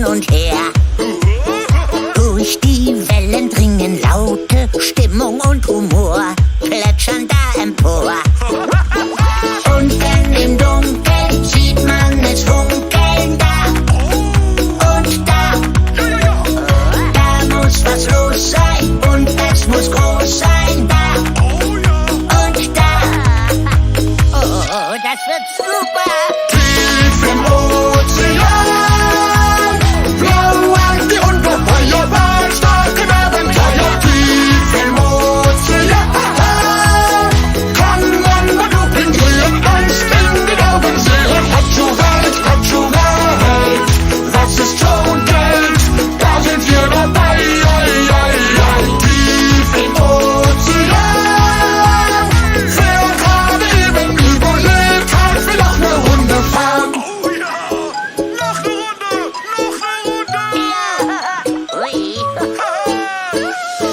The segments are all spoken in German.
und her. Durch die Wellen dringen Laute, Stimmung und Humor, plätschern da empor. Und denn im Dunkeln sieht man es funkeln da und da. Da muss was los sein und es muss groß sein da und da. Oh, das wird super. Tief im Ozean, blau die Ungeheuer, starke Abenteuer. Tief im Ozean, kann man mit Lupen drehen, Angst in den Augen sehen. Hat schon Welt, was ist schon Geld? Da sind wir dabei, tief im Ozean. Wer gerade eben überlebt hat, will noch eine Runde fahren. Oh ja! Noch eine Runde! Ui.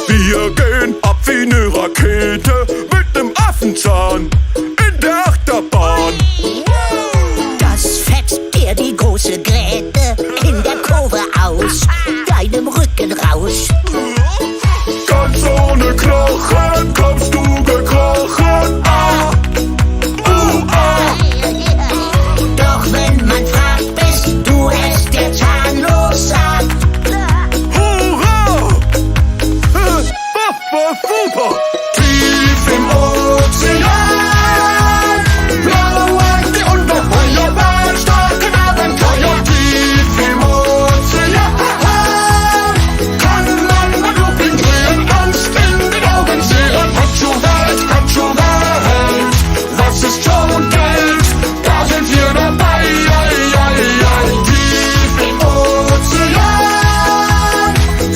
Wir gehen ab wie eine Rakete mit nem Affenzahn in der Achterbahn. Das fetzt dir die große Gräte in der Kurve aus, deinem Rücken raus. Ganz ohne Knochen kommst du gekrochen. Ah, ah. Doch wenn man fragt, bist du es, der zahnlos sagt. Hurra! Super! Tief im Ozean, blau die Ungeheuer, starke Abenteuer. Tief im Ozean, kann man mit Lupen drehen, Angst in den Augen sehen. Hat schon Welt, was ist schon Geld? Da sind wir dabei, tief im Ozean.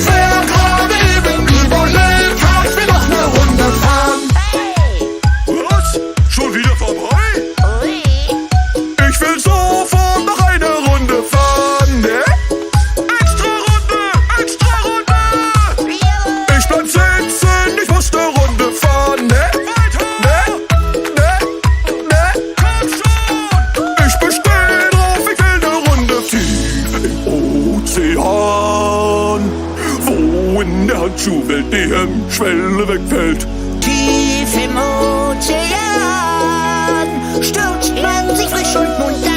Wer gerade eben überlebt hat, will noch eine Runde fahren. Was? Schon wieder vorbei? Ui. Ich will sofort noch eine Runde fahren, ne? Extra Runde! Ich bleib sitzen, ich muss eine Runde fahren, ne? Ne? Komm schon! Ich besteh drauf, ich will eine Runde. Tief im Ozean, wo in der Handschuhwelt die Hemmschwelle wegfällt. Tief im Ozean stürzt man sich frisch und munter